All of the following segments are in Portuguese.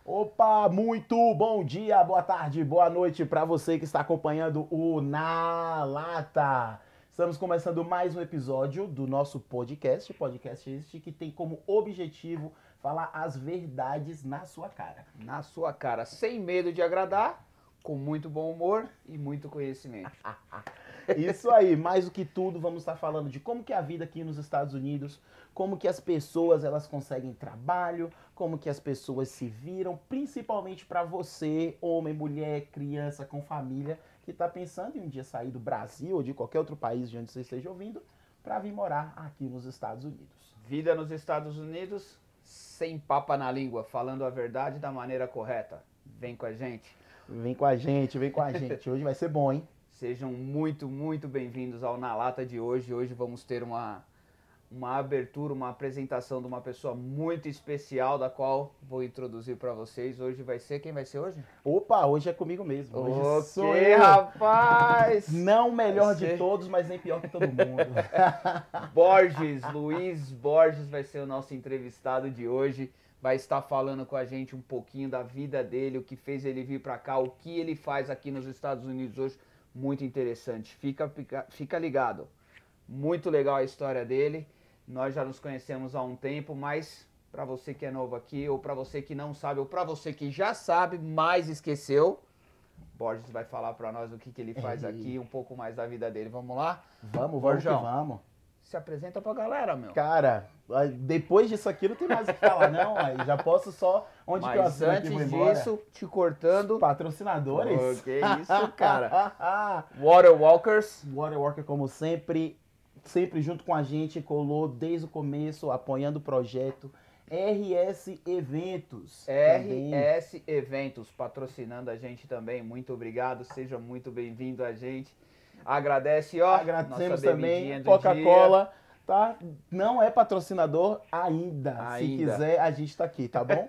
Opa, muito bom dia, boa tarde, boa noite para você que está acompanhando o Na Lata. Estamos começando mais um episódio do nosso podcast este que tem como objetivo falar as verdades na sua cara. Na sua cara, sem medo de agradar, com muito bom humor e muito conhecimento. Isso aí, mais do que tudo, vamos estar falando de como que é a vida aqui nos Estados Unidos, como que as pessoas elas conseguem trabalho, como que as pessoas se viram, principalmente para você, homem, mulher, criança com família, que está pensando em um dia sair do Brasil ou de qualquer outro país de onde você esteja ouvindo, para vir morar aqui nos Estados Unidos. Vida nos Estados Unidos, sem papa na língua, falando a verdade da maneira correta. Vem com a gente. Vem com a gente, vem com a gente. Hoje vai ser bom, hein? Sejam muito, muito bem-vindos ao Na Lata de hoje. Hoje vamos ter uma abertura, uma apresentação de uma pessoa muito especial, da qual vou introduzir para vocês. Hoje vai ser... Quem vai ser hoje? Opa, hoje é comigo mesmo. Hoje sou Ok, eu. rapaz! Não o melhor de todos, mas nem pior que todo mundo. Borges, Luiz Borges vai ser o nosso entrevistado de hoje. Vai estar falando com a gente um pouquinho da vida dele, o que fez ele vir para cá, o que ele faz aqui nos Estados Unidos hoje. Muito interessante. Fica ligado. Muito legal a história dele. Nós já nos conhecemos há um tempo, mas para você que é novo aqui, ou para você que não sabe, ou para você que já sabe, mas esqueceu, Borges vai falar para nós o que ele faz aqui, um pouco mais da vida dele. Vamos lá? Vamos Borjão, que vamos. Se apresenta pra galera, meu. Cara, depois disso aqui não tem mais o que falar, não. Aí já posso só onde mas que eu assino aqui, antes disso, te cortando. Patrocinadores. Oh, que isso, cara. Waterwalkers. Waterwalker, como sempre junto com a gente, colou desde o começo, apoiando o projeto. RS Eventos. RS Eventos, patrocinando a gente também. Muito obrigado, seja muito bem-vindo a gente. Agradece, ó. Agradecemos também. Coca-Cola, tá? Não é patrocinador ainda. Se quiser, a gente tá aqui, tá bom?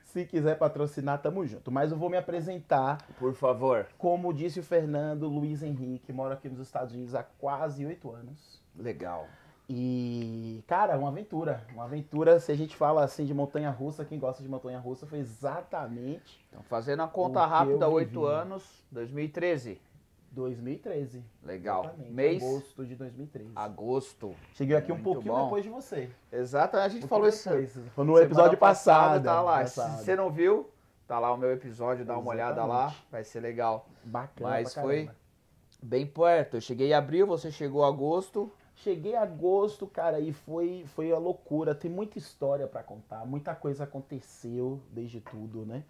Se quiser patrocinar, tamo junto. Mas eu vou me apresentar. Por favor. Como disse o Fernando, Luiz Henrique, moro aqui nos Estados Unidos há quase 8 anos. Legal. E, cara, uma aventura. Uma aventura, se a gente fala assim de montanha-russa, quem gosta de montanha-russa, foi exatamente... Então, fazendo a conta rápida, 8 anos, 2013. 2013. Legal. Exatamente. Mês? Agosto de 2013. Agosto. Cheguei aqui um pouquinho depois de você. Exato, a gente falou isso. Foi no episódio passado. Tá lá. Se você não viu, tá lá o meu episódio, dá uma olhada lá. Vai ser legal. Bacana. Mas foi bem perto. Eu cheguei em abril, você chegou em agosto. Cheguei em agosto, cara, e foi a loucura. Tem muita história pra contar, muita coisa aconteceu desde tudo, né?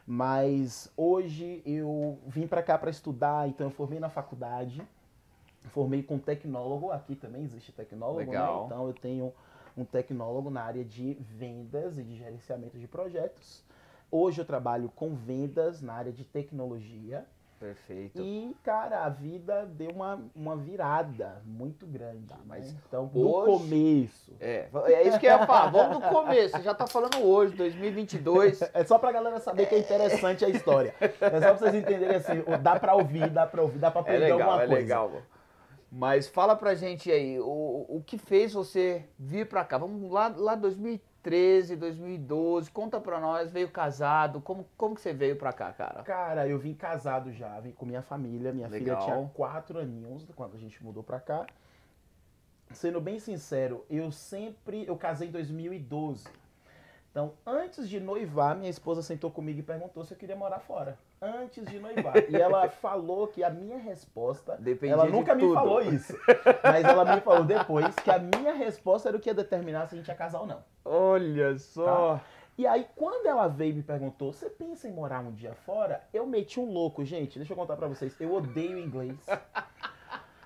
Mas hoje eu vim pra cá pra estudar, então eu formei na faculdade, formei com tecnólogo, aqui também existe tecnólogo, legal. Né? Então eu tenho um tecnólogo na área de vendas e de gerenciamento de projetos. Hoje eu trabalho com vendas na área de tecnologia. Perfeito. E, cara, a vida deu uma virada muito grande. Tá, mas né? Então, hoje, no começo. É isso que eu ia falar. Vamos no começo. Você já tá falando hoje, 2022. É só pra galera saber que é interessante a história. É só pra vocês entenderem assim, dá pra ouvir, dá pra aprender alguma coisa. É legal. Mas fala pra gente aí, o que fez você vir pra cá? Vamos lá 2013, 2012, conta pra nós, veio casado, como que você veio pra cá, cara? Cara, eu vim casado já, vim com minha família, minha filha tinha 4 aninhos quando a gente mudou pra cá. Sendo bem sincero, eu casei em 2012. Então, antes de noivar, minha esposa sentou comigo e perguntou se eu queria morar fora. Antes de noivar. E ela falou que a minha resposta... Dependia ela nunca de me falou isso. Mas ela me falou depois que a minha resposta era o que ia determinar se a gente ia casar ou não. Olha só! Tá? E aí, quando ela veio e me perguntou, você pensa em morar um dia fora? Eu meti um louco, gente. Deixa eu contar pra vocês. Eu odeio inglês.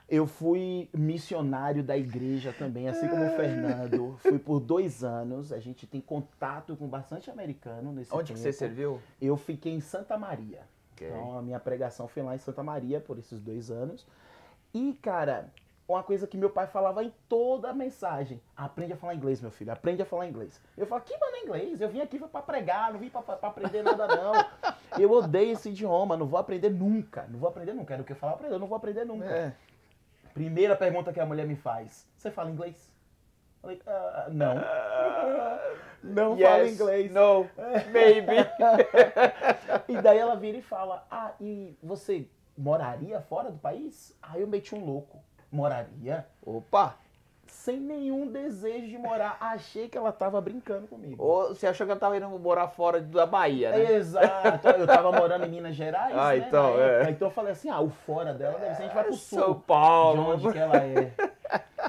Eu fui missionário da igreja também, assim como o Fernando. Fui por 2 anos. A gente tem contato com bastante americano nesse tempo. Onde que você serviu? Eu fiquei em Santa Maria. Okay. Então, a minha pregação foi lá em Santa Maria por esses 2 anos. E, cara, uma coisa que meu pai falava em toda a mensagem. Aprende a falar inglês, meu filho, aprende a falar inglês. Eu falo, que mano inglês? Eu vim aqui pra pregar, não vim pra aprender nada não. Eu odeio esse idioma, não vou aprender nunca. Não vou aprender nunca. Era o que eu falava pra ele, eu não vou aprender nunca. Primeira pergunta que a mulher me faz, você fala inglês? Eu falei, não. Não falo inglês. No, maybe. E daí ela vira e fala, e você moraria fora do país? Aí eu meti um louco. Moraria? Opa! Sem nenhum desejo de morar. Achei que ela tava brincando comigo. Ou você achou que ela tava indo morar fora da Bahia, né? Exato. Eu tava morando em Minas Gerais, né? Então, Então eu falei assim, o fora dela deve ser, a gente vai pro sul. São Paulo. De onde que ela é.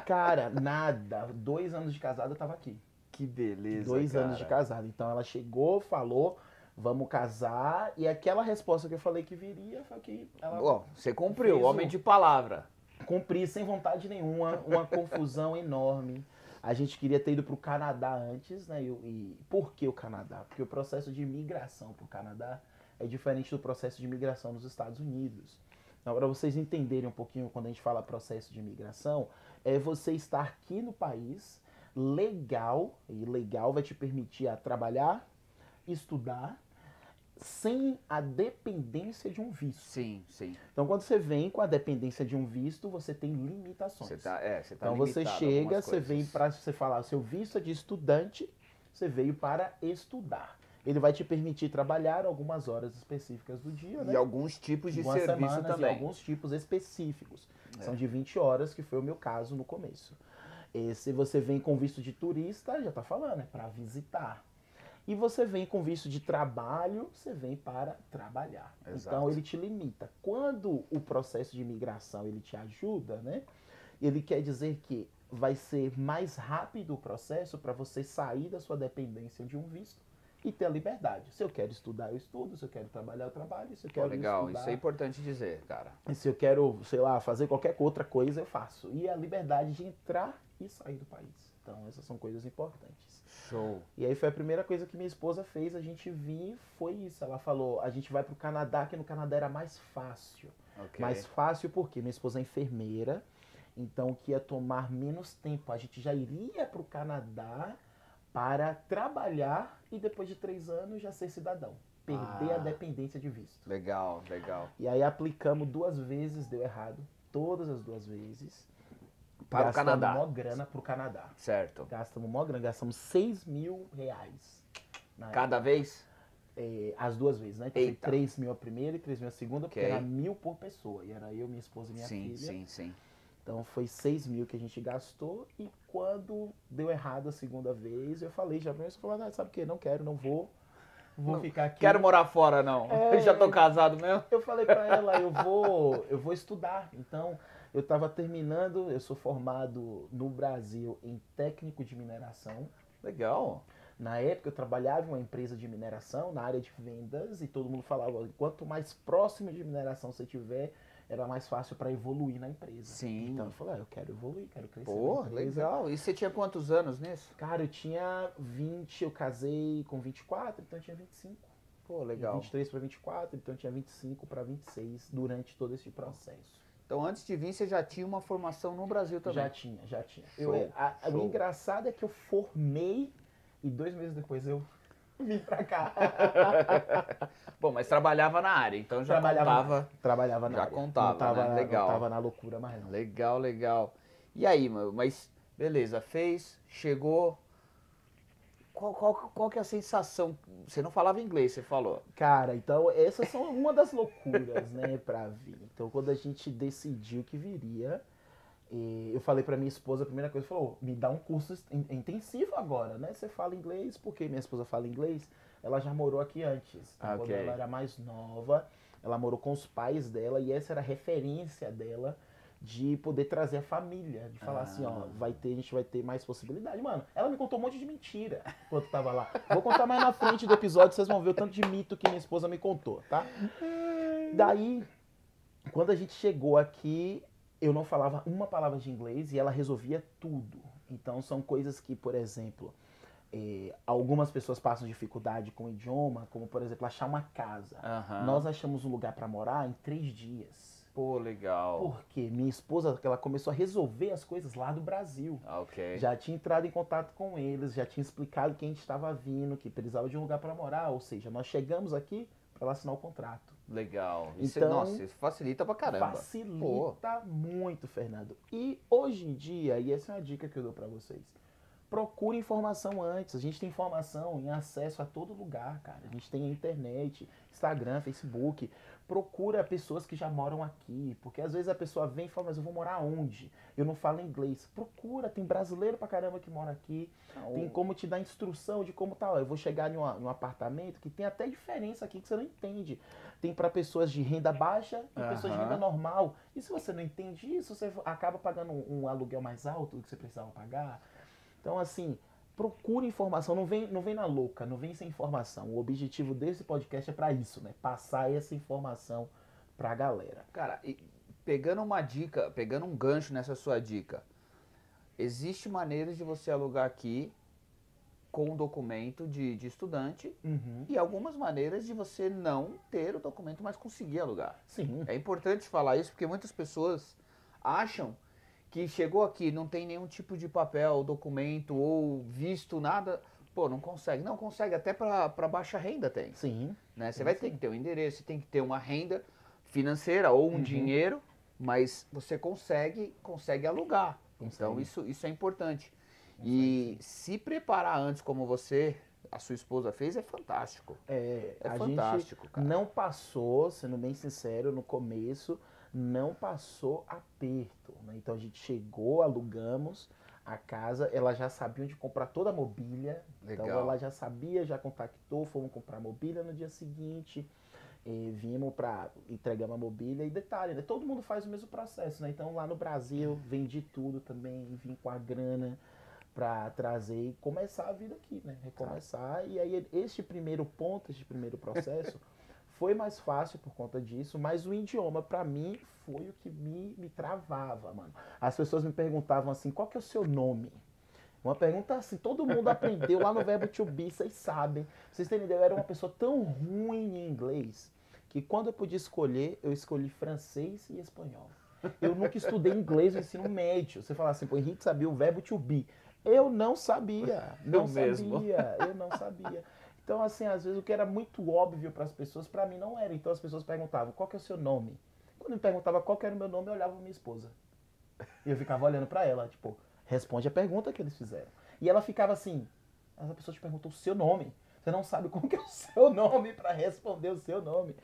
Cara, nada. 2 anos de casado eu tava aqui. Que beleza, 2 anos de casado. Então ela chegou, falou, vamos casar. E aquela resposta que eu falei que viria foi que ela... Você cumpriu, homem de palavra. Cumpri sem vontade nenhuma, uma confusão enorme. A gente queria ter ido para o Canadá antes, né? E por que o Canadá? Porque o processo de migração para o Canadá é diferente do processo de migração nos Estados Unidos. Então, para vocês entenderem um pouquinho, quando a gente fala processo de migração, é você estar aqui no país, legal, e legal vai te permitir a trabalhar, estudar, sem a dependência de um visto. Sim, sim. Então, quando você vem com a dependência de um visto, você tem limitações. Você tá então, você chega, você vem para você falar, seu visto é de estudante, você veio para estudar. Ele vai te permitir trabalhar algumas horas específicas do dia, né? E alguns tipos de serviço semanas, também. E alguns tipos específicos. São de 20 horas, que foi o meu caso no começo. Se você vem com visto de turista, já tá falando, é para visitar. E você vem com visto de trabalho, você vem para trabalhar. Exato. Então ele te limita. Quando o processo de imigração ele te ajuda, né? Ele quer dizer que vai ser mais rápido o processo para você sair da sua dependência de um visto e ter a liberdade. Se eu quero estudar, eu estudo. Se eu quero trabalhar, eu trabalho. Se eu quero legal, estudar, isso é importante dizer, cara. E se eu quero, sei lá, fazer qualquer outra coisa, eu faço. E a liberdade de entrar e sair do país. Então essas são coisas importantes. Show. E aí foi a primeira coisa que minha esposa fez, a gente vir, foi isso. Ela falou, a gente vai pro Canadá, que no Canadá era mais fácil. Okay. Mais fácil porque minha esposa é enfermeira, então que ia tomar menos tempo. A gente já iria pro Canadá para trabalhar e depois de 3 anos já ser cidadão. Perder a dependência de visto. Legal, legal. E aí aplicamos 2 vezes, deu errado. Todas as 2 vezes. Para o Canadá. Gastamos mó grana pro Canadá. Certo. Gastamos mó grana, gastamos R$6.000. Cada vez? As 2 vezes, né? Então foi 3.000 a primeira e 3.000 a segunda, porque era 1.000 por pessoa. E era eu, minha esposa e minha filha. Sim. Então foi 6.000 que a gente gastou. E quando deu errado a segunda vez, eu falei já pra mim, falei, sabe o que? Não quero, não vou. Vou ficar aqui. Quero morar fora, não. Eu já tô casado mesmo. Eu falei pra ela, eu vou estudar. Então, eu tava terminando, eu sou formado no Brasil em técnico de mineração. Legal. Na época eu trabalhava em uma empresa de mineração, na área de vendas, e todo mundo falava, quanto mais próximo de mineração você tiver, era mais fácil para evoluir na empresa. Sim. Então eu falei, eu quero evoluir, quero crescer. Pô, legal. E você tinha quantos anos nisso? Cara, eu tinha 20, eu casei com 24, então eu tinha 25. Pô, legal. 23 para 24, então eu tinha 25 para 26 durante todo esse processo. Então, antes de vir, você já tinha uma formação no Brasil também? Já tinha. Show. O engraçado é que eu formei e 2 meses depois eu vim pra cá. Bom, mas trabalhava na área, então já contava. Trabalhava na já área. Contava, não tava, né? Legal. Não tava na loucura mais não. Legal. E aí, mas beleza, fez, chegou. Qual que é a sensação? Você não falava inglês, você falou. Cara, então essas são uma das loucuras, né, pra vir. Então quando a gente decidiu que viria, eu falei pra minha esposa, a primeira coisa, falou, me dá um curso intensivo agora, né? Você fala inglês, porque minha esposa fala inglês, ela já morou aqui antes. Então, quando ela era mais nova, ela morou com os pais dela e essa era a referência dela de poder trazer a família, de falar assim, ó, a gente vai ter mais possibilidade. Mano, ela me contou um monte de mentira enquanto tava lá. Vou contar mais na frente do episódio, vocês vão ver o tanto de mito que minha esposa me contou, tá? Daí, quando a gente chegou aqui, eu não falava uma palavra de inglês e ela resolvia tudo. Então, são coisas que, por exemplo, algumas pessoas passam dificuldade com o idioma, como, por exemplo, achar uma casa. Nós achamos um lugar para morar em 3 dias. Pô, legal. Porque minha esposa, ela começou a resolver as coisas lá do Brasil. Ok. Já tinha entrado em contato com eles, já tinha explicado que a gente estava vindo, que precisava de um lugar para morar. Ou seja, nós chegamos aqui para ela assinar o contrato. Legal. Então, Nossa, isso facilita pra caramba. Pô. Facilita muito, Fernando. E hoje em dia, e essa é uma dica que eu dou para vocês, procure informação antes. A gente tem informação em acesso a todo lugar, cara. A gente tem a internet, Instagram, Facebook. Procura pessoas que já moram aqui. Porque às vezes a pessoa vem e fala, mas eu vou morar onde? Eu não falo inglês. Procura, tem brasileiro pra caramba que mora aqui. Tem como te dar instrução de como tá. Ó, eu vou chegar em um apartamento que tem até diferença aqui que você não entende. Tem para pessoas de renda baixa e pessoas de renda normal. E se você não entende isso, você acaba pagando um aluguel mais alto do que você precisava pagar. Então, assim, procure informação, não vem na louca, não vem sem informação. O objetivo desse podcast é para isso, né? Passar essa informação pra galera. Cara, e pegando uma dica, pegando um gancho nessa sua dica, existe maneiras de você alugar aqui com um documento de estudante e algumas maneiras de você não ter o documento, mas conseguir alugar. Sim. É importante falar isso porque muitas pessoas acham que chegou aqui, não tem nenhum tipo de papel, documento ou visto, nada, pô, não consegue. Não consegue, até para baixa renda tem. Sim. Né? Você vai ter que ter um endereço, você tem que ter uma renda financeira ou um dinheiro, mas você consegue alugar. Então isso é importante. E se preparar antes como a sua esposa fez, é fantástico. É fantástico, gente cara. Não passou, sendo bem sincero, no começo, não passou aperto, né? Então a gente chegou, alugamos a casa, ela já sabia onde comprar toda a mobília. Legal. Então ela já sabia, já contactou, fomos comprar mobília no dia seguinte. Vimos entregamos a mobília e detalhe, né? Todo mundo faz o mesmo processo, né? Então lá no Brasil vendi tudo também, vim com a grana para trazer e começar a vida aqui, né? Recomeçar. E aí este primeiro ponto, este primeiro processo foi mais fácil por conta disso, mas o idioma para mim foi o que me travava, mano. As pessoas me perguntavam assim, qual que é o seu nome? Uma pergunta assim, todo mundo aprendeu lá no verbo to be, vocês sabem. Vocês têm ideia, eu era uma pessoa tão ruim em inglês que quando eu podia escolher, eu escolhi francês e espanhol. Eu nunca estudei inglês no ensino médio. Você fala assim, pô, Henrique sabia o verbo to be. Eu não sabia, eu não sabia. Então, assim, às vezes o que era muito óbvio para as pessoas, para mim não era. Então as pessoas perguntavam, qual que é o seu nome? Quando me perguntava qual que era o meu nome, eu olhava pra minha esposa. E eu ficava olhando para ela, tipo, responde a pergunta que eles fizeram. E ela ficava assim, a pessoa te perguntou o seu nome. Você não sabe como que é o seu nome para responder o seu nome.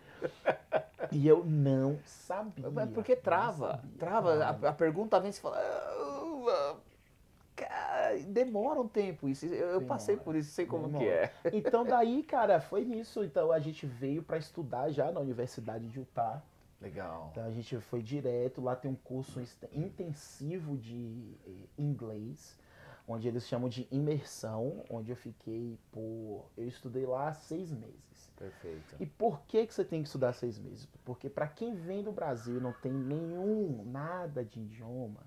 E eu não sabia. Mas porque trava. A pergunta vem e você fala... Cara, demora um tempo isso. Eu passei por isso, sei como que é. Então daí, cara, foi isso. Então a gente veio para estudar já na Universidade de Utah. Legal. Então a gente foi direto, lá tem um curso intensivo de inglês, onde eles chamam de imersão, onde eu fiquei eu estudei lá 6 meses. Perfeito. E por que você tem que estudar 6 meses? Porque para quem vem do Brasil e não tem nada de idioma,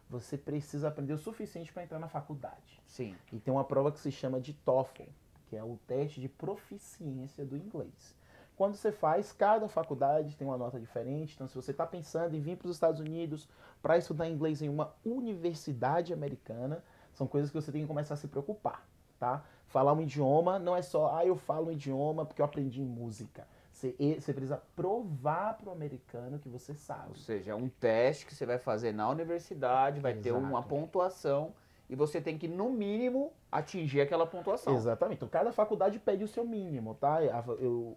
você precisa aprender o suficiente para entrar na faculdade. Sim. E tem uma prova que se chama de TOEFL, que é o teste de proficiência do inglês. Quando você faz, cada faculdade tem uma nota diferente. Então, se você está pensando em vir para os Estados Unidos para estudar inglês em uma universidade americana, são coisas que você tem que começar a se preocupar, tá? Falar um idioma não é só, eu falo um idioma porque eu aprendi música. Você precisa provar para o americano que você sabe. Ou seja, é um teste que você vai fazer na universidade, vai ter uma pontuação e você tem que, no mínimo, atingir aquela pontuação. Exatamente. Então, cada faculdade pede o seu mínimo, tá?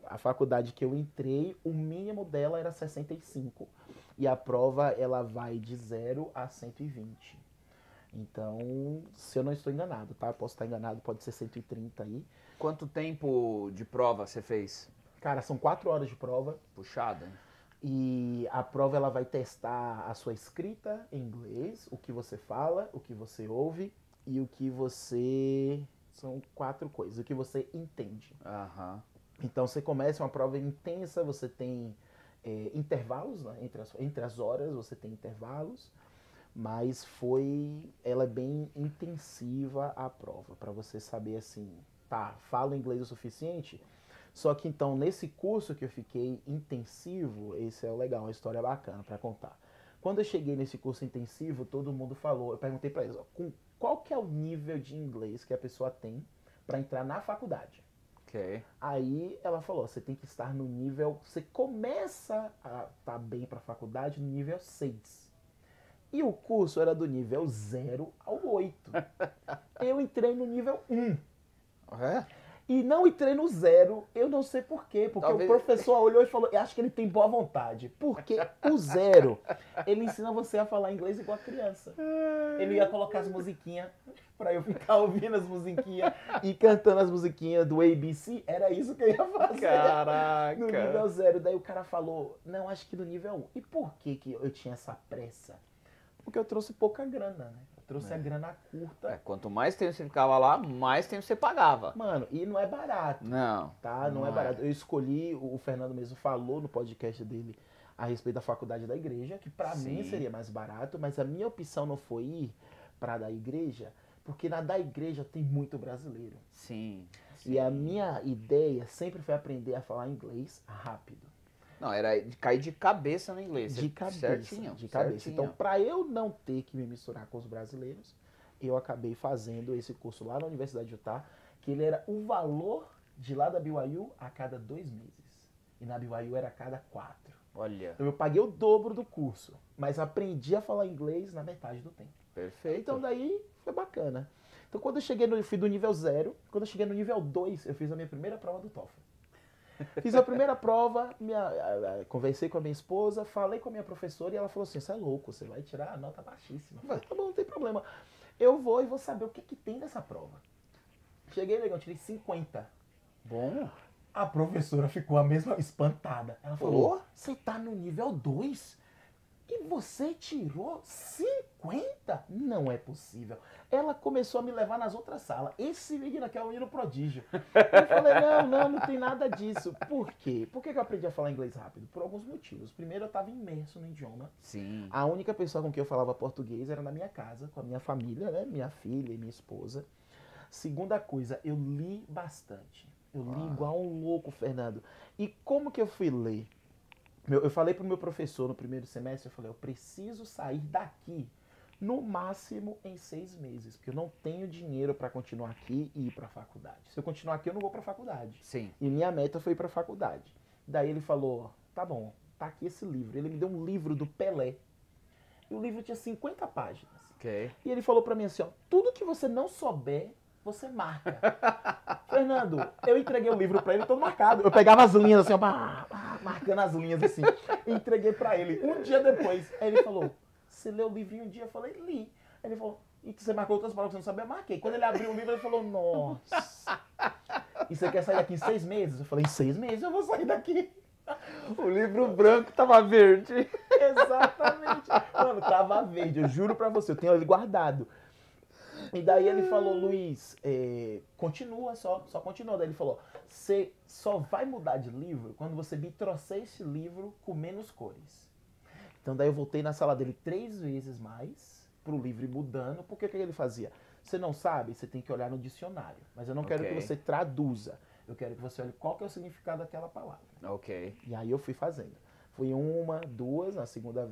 A faculdade que eu entrei, o mínimo dela era 65. E a prova, ela vai de 0 a 120. Então, se eu não estou enganado, tá? Posso estar enganado, pode ser 130 aí. Quanto tempo de prova você fez? Cara, são 4 horas de prova. Puxada, hein? E a prova, ela vai testar a sua escrita em inglês, o que você fala, o que você ouve e o que você... São 4 coisas, o que você entende. Aham. Então, você começa uma prova intensa, você tem intervalos, né? Entre as horas você tem intervalos, mas ela é bem intensiva a prova, para você saber assim, tá, falo inglês o suficiente? Só que então, nesse curso que eu fiquei intensivo, esse é o legal, uma história bacana pra contar. Quando eu cheguei nesse curso intensivo, todo mundo falou, eu perguntei pra eles, ó, qual que é o nível de inglês que a pessoa tem pra entrar na faculdade? Ok. Aí ela falou, você tem que estar no nível, você começa a estar bem pra faculdade no nível 6. E o curso era do nível 0 ao 8. Eu entrei no nível 1. É? E não entrei no 0, eu não sei por quê. Porque Talvez- o professor olhou e falou, eu acho que ele tem boa vontade. Porque o 0, ele ensina você a falar inglês igual a criança. Ele ia colocar as musiquinhas pra eu ficar ouvindo as musiquinhas e cantando as musiquinhas do ABC. Era isso que eu ia fazer. Caraca. No nível 0. Daí o cara falou, não, acho que no nível 1. E por que que eu tinha essa pressa? Porque eu trouxe pouca grana, né? Eu trouxe a grana curta. É, quanto mais tempo você ficava lá, mais tempo você pagava. Mano, e não é barato, Não. tá? Não é barato. Eu escolhi, o Fernando mesmo falou no podcast dele a respeito da faculdade da igreja, que pra Sim. mim seria mais barato, mas a minha opção não foi ir pra da igreja, porque na da igreja tem muito brasileiro. Sim. E a minha ideia sempre foi aprender a falar inglês rápido. Não, era de cair de cabeça no inglês. De cabeça, Certinho. de cabeça. certinho. Então, para eu não ter que me misturar com os brasileiros, eu acabei fazendo esse curso lá na Universidade de Utah, que ele era o valor de lá da BYU a cada 2 meses. E na BYU era a cada 4. Olha, Então eu paguei o dobro do curso, mas aprendi a falar inglês na metade do tempo. perfeito. Então daí foi bacana. Então quando eu cheguei eu fui do nível 0, quando eu cheguei no nível 2, eu fiz a minha primeira prova do TOEFL. Fiz a primeira prova, conversei com a minha esposa, falei com a minha professora e ela falou assim, você é louco, você vai tirar a nota baixíssima. Eu falei, tá bom, não tem problema. Eu vou e vou saber o que, que tem nessa prova. Cheguei, legal, tirei 50. Bom. A professora ficou a mesma espantada. Ela falou, você tá no nível 2 e você tirou 50? Não é possível. Ela começou a me levar nas outras salas. Esse menino aqui é o menino prodígio. Eu falei, não tem nada disso. Por quê? Por que eu aprendi a falar inglês rápido? Por alguns motivos. Primeiro, eu estava imerso no idioma. Sim. A única pessoa com quem eu falava português era na minha casa, com a minha família, né? Minha filha e minha esposa. Segunda coisa, eu li bastante. Eu li igual um louco, Fernando. E como que eu fui ler? Eu falei pro meu professor no primeiro semestre, eu falei, eu preciso sair daqui no máximo em 6 meses, porque eu não tenho dinheiro para continuar aqui e ir para a faculdade. Se eu continuar aqui, eu não vou para a faculdade. Sim. E minha meta foi ir para a faculdade. Daí ele falou, tá bom, tá aqui esse livro. Ele me deu um livro do Pelé. E o livro tinha 50 páginas. Ok. E ele falou para mim assim, ó, tudo que você não souber, você marca. Fernando, eu entreguei o livro pra ele todo marcado. Eu pegava as linhas assim, ó, marcando as linhas assim. Entreguei pra ele. Um dia depois, aí ele falou, você leu o livro em um dia? Eu falei, li. Aí ele falou, e você marcou outras palavras que você não sabia? Eu marquei. Quando ele abriu o livro, ele falou, nossa. E você quer sair daqui em 6 meses? Eu falei, em 6 meses eu vou sair daqui. O livro branco tava verde. Exatamente. Mano, tava verde, eu juro pra você, eu tenho ele guardado. E daí ele falou, Luiz, continua, só continua. Daí ele falou, você só vai mudar de livro quando você me trouxer esse livro com menos cores. Então daí eu voltei na sala dele 3 vezes mais pro livro ir mudando. Porque o que ele fazia? Você não sabe, você tem que olhar no dicionário. Mas eu não quero que você traduza. Eu quero que você olhe qual que é o significado daquela palavra. Ok. E aí eu fui fazendo. Fui 1, 2, na segunda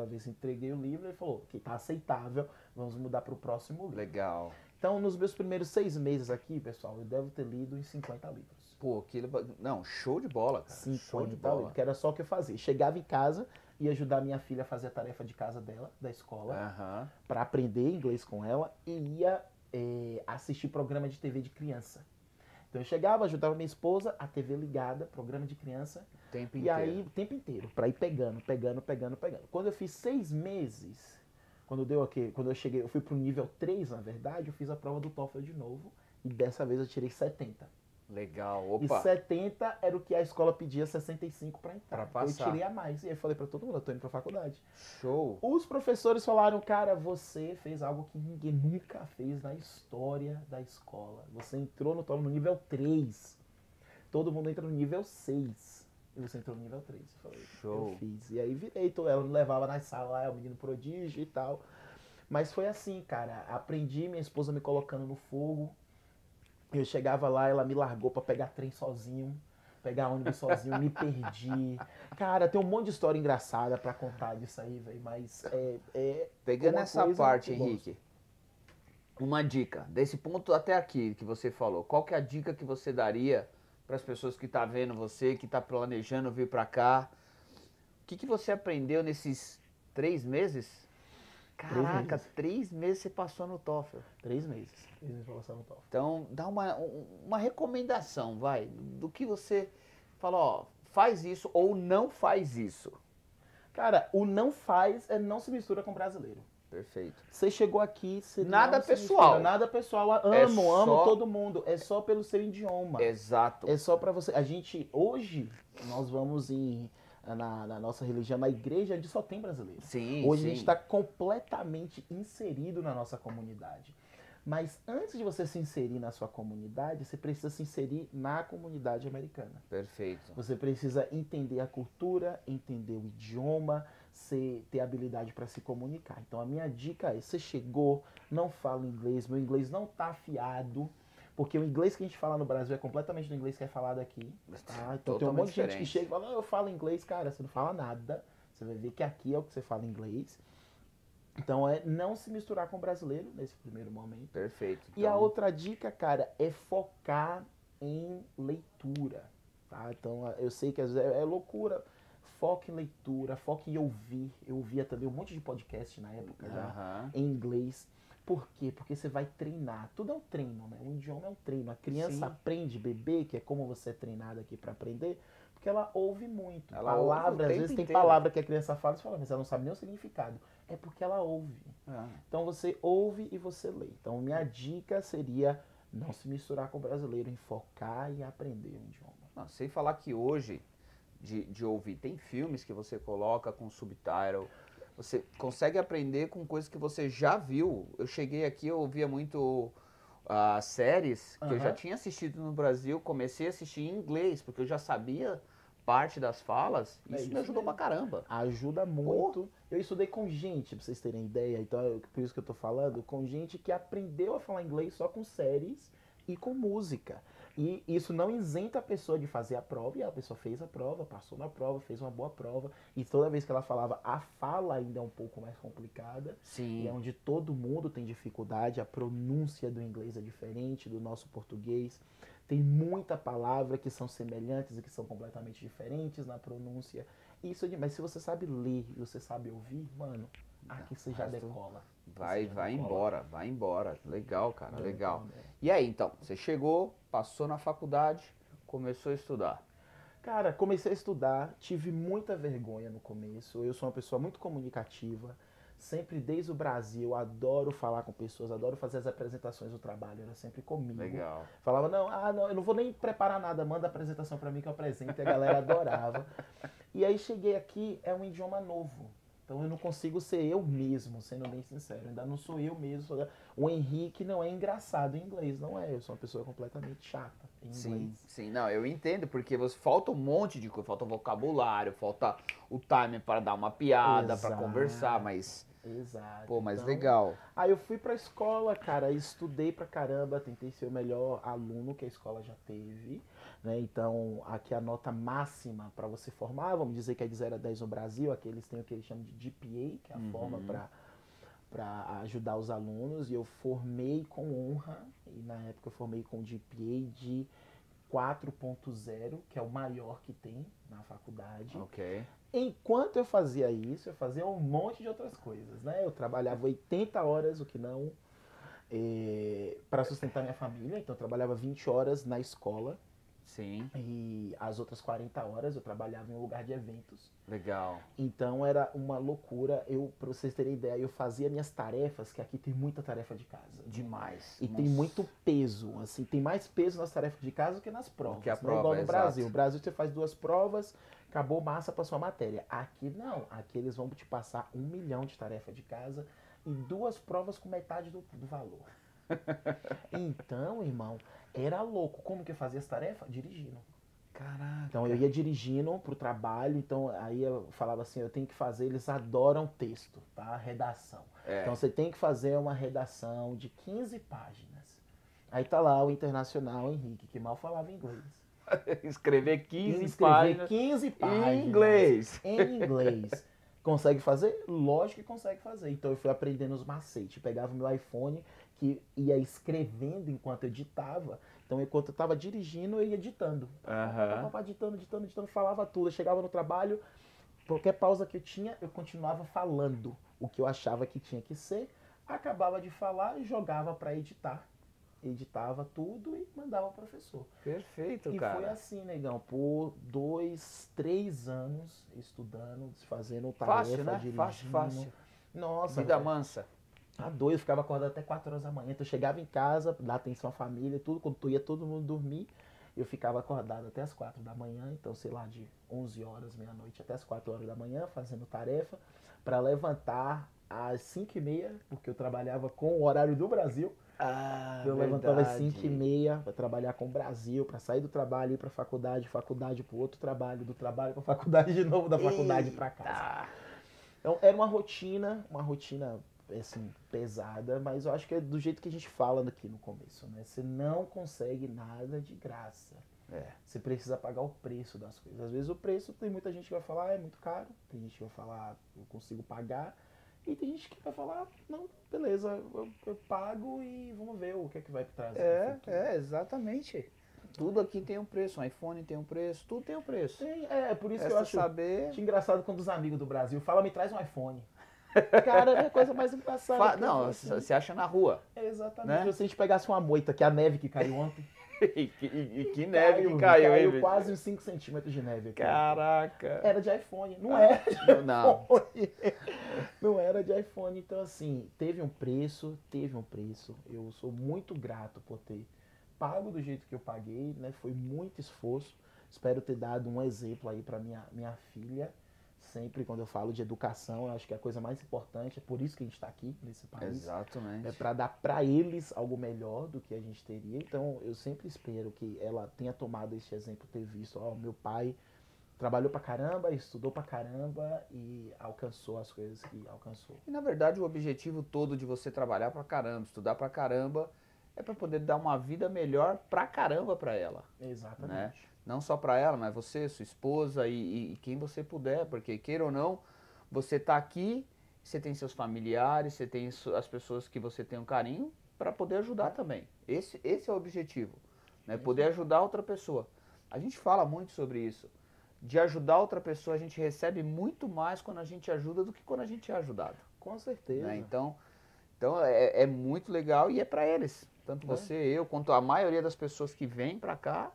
vez entreguei o livro, ele falou que tá aceitável, vamos mudar pro próximo livro. Legal. Então, nos meus primeiros 6 meses aqui, pessoal, eu devo ter lido uns 50 livros. Pô, não, show de bola, cara. 50 Show de bola. livros, que era só o que eu fazia. Chegava em casa, ia ajudar minha filha a fazer a tarefa de casa dela, da escola, Aham. para aprender inglês com ela, e ia assistir programa de TV de criança. Então eu chegava, ajudava minha esposa, a TV ligada, programa de criança, Tempo e inteiro. aí o tempo inteiro, pra ir pegando. Quando eu fiz 6 meses, quando eu cheguei, eu fui pro nível 3, na verdade, eu fiz a prova do TOEFL de novo, e dessa vez eu tirei 70. Legal. E Opa. 70 era o que a escola pedia 65 pra entrar. Pra passar. Eu tirei a mais. E aí eu falei pra todo mundo, eu tô indo pra faculdade. Show. Os professores falaram, cara, você fez algo que ninguém nunca fez na história da escola. Você entrou no nível 3. Todo mundo entra no nível 6. E você entrou no nível 3. Eu falei, Show. eu fiz. E aí virei, ela me levava na sala lá, o menino prodígio e tal. Mas foi assim, cara. Aprendi, minha esposa me colocando no fogo. Eu chegava lá, ela me largou pra pegar trem sozinho. pegar ônibus sozinho, me perdi. Cara, tem um monte de história engraçada pra contar disso aí, velho, mas Pegando uma essa coisa parte, que eu gosto. Henrique, uma dica, desse ponto até aqui que você falou, qual que é a dica que você daria para as pessoas que tá vendo você, que tá planejando vir para cá? O que você aprendeu nesses 3 meses? 3 meses. Caraca, 3 meses você passou no TOEFL. 3 meses. 3 meses pra passar no TOEFL. Então, dá uma recomendação, vai, do que você fala, ó, faz isso ou não faz isso. Cara, o não faz é não se mistura com brasileiro. Perfeito. Você chegou aqui, você Nada não se pessoal. mistura, nada pessoal. Amo só- todo mundo. É só pelo seu idioma. Exato. É só pra você. A gente, hoje, nós vamos na nossa religião, na igreja, onde só tem brasileiro. Sim, Hoje sim. a gente está completamente inserido na nossa comunidade. Mas antes de você se inserir na sua comunidade, você precisa se inserir na comunidade americana. Perfeito. Você precisa entender a cultura, entender o idioma, ter habilidade para se comunicar. Então a minha dica é, você chegou, não fala inglês, meu inglês não tá afiado, porque o inglês que a gente fala no Brasil é completamente do inglês que é falado aqui. Tá? Então tem um monte de gente que chega e fala, eu falo inglês, cara, você não fala nada. Você vai ver que aqui é o que você fala inglês. Então é não se misturar com o brasileiro nesse primeiro momento. Perfeito. E a outra dica, cara, é focar em leitura. Tá? Então eu sei que às vezes é loucura. Foque em leitura, foque em ouvir. Eu ouvia também um monte de podcast na época já, em inglês. Por quê? Porque você vai treinar. Tudo é um treino, né? O idioma é um treino. A criança aprende, bebê, que é como você é treinado aqui para aprender, porque ela ouve muito. Ela Palavras, às vezes tem palavra que a criança fala e você fala, mas ela não sabe nem o significado. É porque ela ouve. Então você ouve e você lê. Então minha dica seria não se misturar com o brasileiro, em focar e aprender o idioma. Não, sem falar que hoje, de ouvir, tem filmes que você coloca com subtitle, você consegue aprender com coisas que você já viu. Eu cheguei aqui, eu ouvia muito séries que eu já tinha assistido no Brasil, comecei a assistir em inglês, porque eu já sabia parte das falas, isso me ajudou pra caramba. Ajuda muito. Eu estudei com gente, pra vocês terem ideia, então por isso que eu tô falando, com gente que aprendeu a falar inglês só com séries e com música. E isso não isenta a pessoa de fazer a prova, e a pessoa fez a prova, passou na prova, fez uma boa prova, e toda vez que ela falava, a fala ainda é um pouco mais complicada. Sim. E é onde todo mundo tem dificuldade, a pronúncia do inglês é diferente do nosso português. Tem muita palavra que são semelhantes e que são completamente diferentes na pronúncia. Isso, mas se você sabe ler e você sabe ouvir, mano, aqui você já decola. Vai embora. Legal, cara, legal. E aí, então, você chegou, passou na faculdade, começou a estudar. Cara, comecei a estudar, tive muita vergonha no começo. Eu sou uma pessoa muito comunicativa. Sempre desde o Brasil, adoro falar com pessoas, adoro fazer as apresentações do trabalho, era sempre comigo. Legal. Falava, não, eu não vou nem preparar nada, manda a apresentação pra mim que eu apresento, e a galera adorava. E aí cheguei aqui, é um idioma novo. Então eu não consigo ser eu mesmo, sendo bem sincero. Ainda não sou eu mesmo. O Henrique não é engraçado em inglês, não é. Eu sou uma pessoa completamente chata em inglês. Sim, não, eu entendo, porque falta um monte de coisa, falta vocabulário, falta o timing para dar uma piada, para conversar, mas... Exato. Pô, mas então, legal. Aí eu fui pra escola, cara, estudei pra caramba, tentei ser o melhor aluno que a escola já teve, né? Então, aqui a nota máxima pra você formar, vamos dizer que é de 0 a 10 no Brasil, aqui eles têm o que eles chamam de GPA, que é a forma pra ajudar os alunos, e eu formei com honra, e na época eu formei com GPA de 4.0, que é o maior que tem na faculdade. Ok. Enquanto eu fazia isso, eu fazia um monte de outras coisas, né? Eu trabalhava 80 horas, o que não, para sustentar minha família. Então eu trabalhava 20 horas na escola. Sim. E as outras 40 horas eu trabalhava em um lugar de eventos. Legal. Então era uma loucura. Pra vocês terem ideia, eu fazia minhas tarefas, que aqui tem muita tarefa de casa. Demais. E tem muito peso, assim, tem mais peso nas tarefas de casa do que nas provas. Que a prova, igual no exato. Brasil. No Brasil você faz 2 provas, acabou massa para sua matéria. Aqui não, aqui eles vão te passar 1 milhão de tarefas de casa e 2 provas com metade do valor. Então, irmão, era louco. Como que eu fazia as tarefas? Dirigindo. Caraca. Então eu ia dirigindo pro trabalho, então aí eu falava assim, eu tenho que fazer, eles adoram texto, tá? Redação. Então você tem que fazer uma redação de 15 páginas. Aí tá lá o internacional Henrique, que mal falava inglês. Escrever 15 escrever páginas 15 páginas em inglês. em inglês. Consegue fazer? Lógico que consegue fazer. Então eu fui aprendendo os macetes. Pegava o meu iPhone, que ia escrevendo enquanto eu editava. Então enquanto eu estava dirigindo, eu ia editando. Editando, falava tudo. Eu chegava no trabalho, qualquer pausa que eu tinha, eu continuava falando o que eu achava que tinha que ser. Acabava de falar e jogava para editar. Editava tudo e mandava ao professor. Perfeito, E cara. foi assim, negão, por 2, 3 anos estudando, fazendo tarefa, Fácil, né? dirigindo. Fácil. Nossa, Vida velho, mansa. tá doido, eu ficava acordado até 4 horas da manhã. Então eu chegava em casa, dar atenção à família, tudo, quando ia todo mundo dormir, eu ficava acordado até as 4 da manhã, então sei lá, de 11 horas, meia-noite até as 4 horas da manhã, fazendo tarefa, para levantar às 5h30, porque eu trabalhava com o horário do Brasil. Eu levantava às 5h30 para trabalhar com o Brasil, para sair do trabalho, ir para faculdade para o outro trabalho, do trabalho para faculdade de novo, da faculdade para casa. Então era uma rotina assim, pesada, mas eu acho que é do jeito que a gente fala aqui no começo, né? Você não consegue nada de graça. Você precisa pagar o preço das coisas. Às vezes o preço, tem muita gente que vai falar, é muito caro, tem gente que vai falar, eu consigo pagar. E tem gente que vai falar, não, beleza, eu pago e vamos ver o que é que vai trazer. Exatamente. Tudo aqui tem um preço, um iPhone tem um preço, tudo tem um preço. É por isso que eu acho engraçado quando os amigos do Brasil falam, me traz um iPhone. Cara, é a coisa mais engraçada. Não, você acha na rua. Exatamente. Né? Se a gente pegasse uma moita, que é a neve que caiu ontem. E que neve que caiu, hein? Caiu quase uns 5 centímetros de neve aqui. Caraca. Era de iPhone, não era de iPhone. Não. Não era de iPhone. Então, assim, teve um preço. Eu sou muito grato por ter pago do jeito que eu paguei, né? Foi muito esforço. Espero ter dado um exemplo aí para minha filha. Sempre quando eu falo de educação, eu acho que é a coisa mais importante, é por isso que a gente está aqui nesse país. Exatamente. É para dar para eles algo melhor do que a gente teria. Então, eu sempre espero que ela tenha tomado esse exemplo, ter visto, ó, meu pai trabalhou pra caramba, estudou pra caramba e alcançou as coisas que alcançou. E na verdade o objetivo todo de você trabalhar pra caramba, estudar pra caramba, é para poder dar uma vida melhor pra caramba pra ela. Exatamente. Né? Não só para ela, mas você, sua esposa e quem você puder, porque queira ou não, você tá aqui, você tem seus familiares, você tem as pessoas que você tem um carinho para poder ajudar também. Esse é o objetivo, né? Poder ajudar outra pessoa. A gente fala muito sobre isso. De ajudar outra pessoa, a gente recebe muito mais quando a gente ajuda do que quando a gente é ajudado. Com certeza. Né? Então é muito legal e é para eles. Tanto você, eu, quanto a maioria das pessoas que vêm para cá,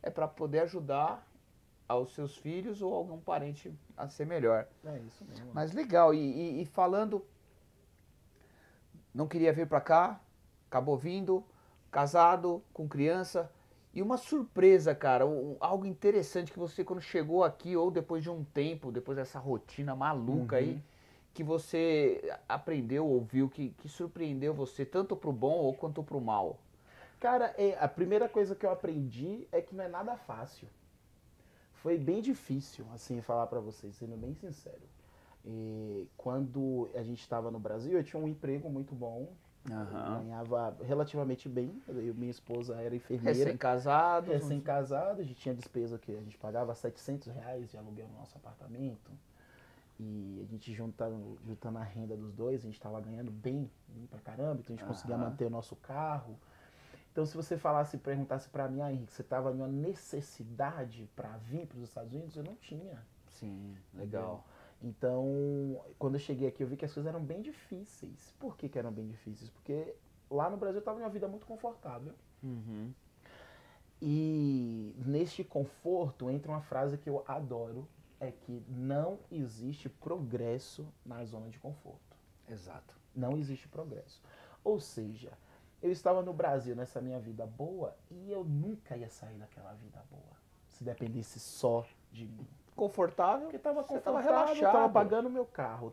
é para poder ajudar aos seus filhos ou algum parente a ser melhor. É isso mesmo. Mas legal, e falando, não queria vir para cá, acabou vindo, casado, com criança, e uma surpresa, cara, algo interessante que você quando chegou aqui, ou depois de um tempo, depois dessa rotina maluca aí, que você aprendeu, ouviu, que surpreendeu você, tanto pro bom ou quanto pro mal. Cara, a primeira coisa que eu aprendi é que não é nada fácil. Foi bem difícil, assim, falar pra vocês, sendo bem sincero. E quando a gente estava no Brasil, eu tinha um emprego muito bom, ganhava relativamente bem. Eu e minha esposa era enfermeira. Recém-casado, a gente tinha despesa que a gente pagava R$700 de aluguel no nosso apartamento. E a gente juntando a renda dos dois, a gente estava ganhando bem pra caramba, então a gente conseguia manter o nosso carro. Então, se você perguntasse pra mim, Henrique, você estava numa necessidade para vir para os Estados Unidos? Eu não tinha. Sim, legal. Então, quando eu cheguei aqui, eu vi que as coisas eram bem difíceis. Por que eram bem difíceis? Porque lá no Brasil eu estava em uma vida muito confortável. E neste conforto entra uma frase que eu adoro, é que não existe progresso na zona de conforto. Exato. Não existe progresso. Ou seja, eu estava no Brasil nessa minha vida boa e eu nunca ia sair daquela vida boa se dependesse só de mim. Confortável? Porque estava confortável, relaxado, estava pagando meu carro,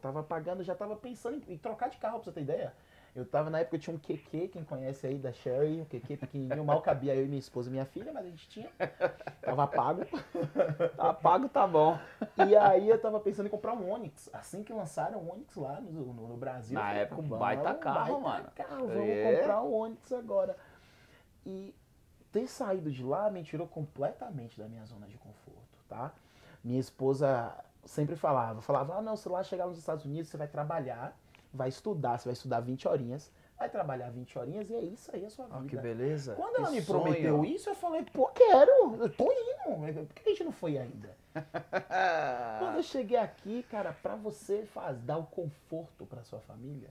já estava pensando em trocar de carro, pra você ter ideia. Eu tava, na época, eu tinha um QQ, quem conhece aí, da Sherry, um QQ pequenininho, mal cabia eu e minha esposa e minha filha, mas a gente tinha. Tava pago. Tá pago, tá bom. E aí eu tava pensando em comprar um Onix. Assim que lançaram o Onix lá no Brasil. Na época, um baita carro, mano. Vamos comprar um Onix agora. E ter saído de lá me tirou completamente da minha zona de conforto, tá? Minha esposa sempre falava, ah, não, se lá chegar nos Estados Unidos, você vai trabalhar, você vai estudar 20 horinhas, vai trabalhar 20 horinhas e é isso aí a sua vida. Que beleza. Quando ela Que me sonho. prometeu isso, eu falei, pô, quero, eu tô indo. Por que a gente não foi ainda? Quando eu cheguei aqui, cara, pra você dar o conforto pra sua família,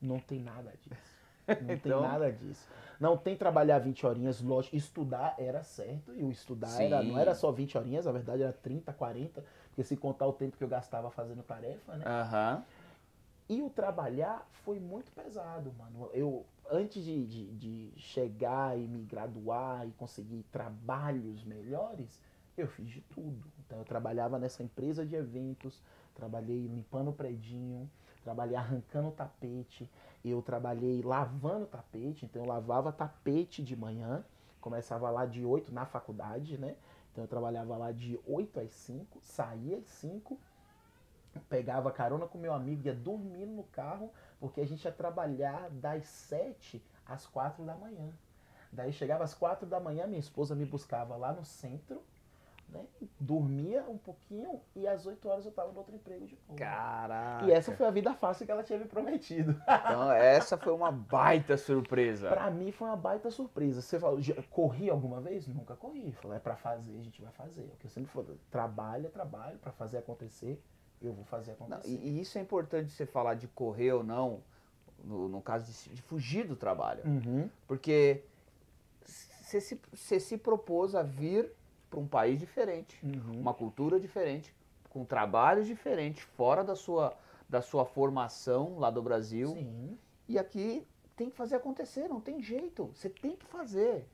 não tem nada disso. Não tem nada disso. Não tem trabalhar 20 horinhas, lógico, estudar era certo, e o estudar não era só 20 horinhas, na verdade era 30, 40, porque se contar o tempo que eu gastava fazendo tarefa, né? E o trabalhar foi muito pesado, mano. Eu, antes de chegar e me graduar e conseguir trabalhos melhores, eu fiz de tudo. Então eu trabalhava nessa empresa de eventos, trabalhei limpando o predinho, trabalhei arrancando tapete, eu trabalhei lavando tapete, então eu lavava tapete de manhã, começava lá de 8 na faculdade, né? Então eu trabalhava lá de 8 às 5, saía às 5, pegava carona com meu amigo, ia dormindo no carro, porque a gente ia trabalhar das 7 às 4 da manhã. Daí chegava às 4 da manhã, minha esposa me buscava lá no centro, né? Dormia um pouquinho e às 8 horas eu tava no outro emprego de novo. Caraca. E essa foi a vida fácil que ela tinha me prometido. Então essa foi uma baita surpresa. Pra mim foi uma baita surpresa. Você falou, corri alguma vez? Nunca corri. Falei, é pra fazer, a gente vai fazer. O que eu sempre falo, trabalho, pra fazer acontecer, eu vou fazer acontecer. Não, e isso é importante você falar de correr ou não, no caso de fugir do trabalho. Porque você se propôs a vir para um país diferente, uma cultura diferente, com trabalhos diferentes, fora da sua formação lá do Brasil. Sim. E aqui tem que fazer acontecer, não tem jeito. Você tem que fazer.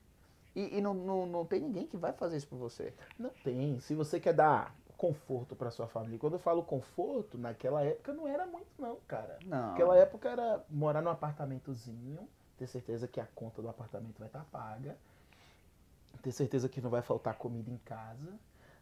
E não tem ninguém que vai fazer isso por você. Não tem. Se você quer dar conforto para sua família. Quando eu falo conforto, naquela época não era muito não, cara. Não. Naquela época era morar num apartamentozinho, ter certeza que a conta do apartamento vai estar paga, ter certeza que não vai faltar comida em casa,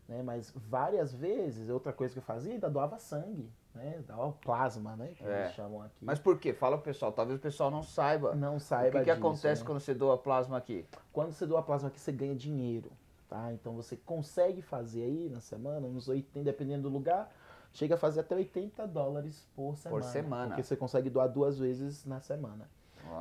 né? Mas várias vezes, outra coisa que eu fazia, ainda doava sangue, né? Doava plasma, né? Que eles chamam aqui. Mas por quê? Fala pro pessoal, talvez o pessoal não saiba. Não saiba o que disso, acontece né? quando você doa plasma aqui? Quando você doa plasma aqui, você ganha dinheiro, tá? Então você consegue fazer aí na semana, uns 80, dependendo do lugar, chega a fazer até $80 por semana. Por semana. Porque você consegue doar 2 vezes na semana.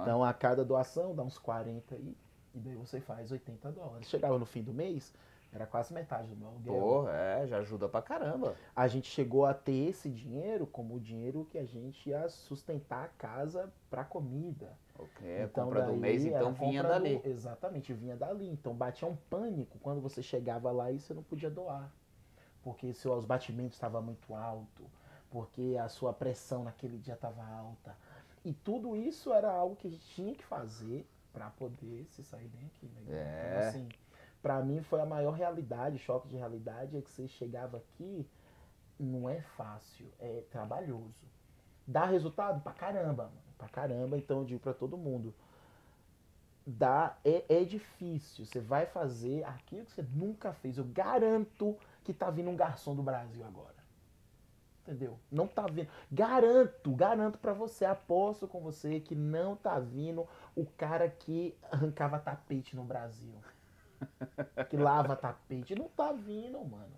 Então a cada doação dá uns 40 aí, e daí você faz $80. Chegava no fim do mês, era quase metade do meu aluguel. Pô, já ajuda pra caramba. A gente chegou a ter esse dinheiro como o dinheiro que a gente ia sustentar a casa pra comida. Ok, Então, compra do daí mês, era então vinha compra dali. Exatamente, vinha dali. Então batia um pânico quando você chegava lá e você não podia doar. Porque os batimentos estavam muito alto, porque a sua pressão naquele dia estava alta. E tudo isso era algo que a gente tinha que fazer para poder se sair bem aqui. Né? Então, assim, para mim foi a maior realidade, choque de realidade, é que você chegava aqui, não é fácil, é trabalhoso. Dá resultado? Pra caramba, mano. Pra caramba, então eu digo pra todo mundo. É difícil. Você vai fazer aquilo que você nunca fez. Eu garanto que tá vindo um garçom do Brasil agora. Entendeu? Não tá vindo. Garanto pra você, aposto com você que não tá vindo o cara que arrancava tapete no Brasil. Que lava tapete. Não tá vindo, mano.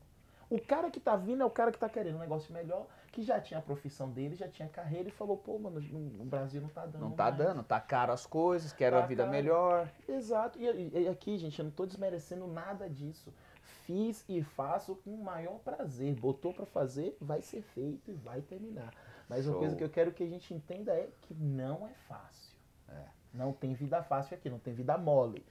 O cara que tá vindo é o cara que tá querendo um negócio melhor, que já tinha a profissão dele, já tinha carreira e falou, pô, mano, no Brasil não tá dando. Não tá mais. dando, tá caro as coisas, quero Tá a vida caro. melhor. Exato. E aqui, gente, eu não tô desmerecendo nada disso. Fiz e faço com o maior prazer. Botou pra fazer, vai ser feito e vai terminar. Mas uma Show. coisa que eu quero que a gente entenda é que não é fácil. Não tem vida fácil aqui, não tem vida mole.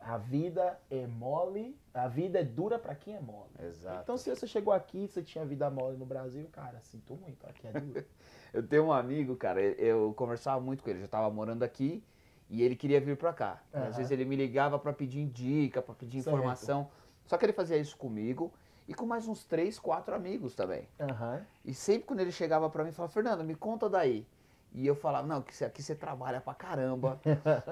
A vida é mole, a vida é dura pra quem é mole. Exato. Então se você chegou aqui, você tinha vida mole no Brasil, cara, sinto muito, aqui é duro. Eu tenho um amigo, cara, eu conversava muito com ele, já tava morando aqui e ele queria vir pra cá. Às vezes ele me ligava pra pedir dica, pra pedir Certo. informação. Só que ele fazia isso comigo e com mais uns 3, 4 amigos também. E sempre quando ele chegava pra mim, falava, Fernando, me conta daí. E eu falava, não, aqui você trabalha pra caramba,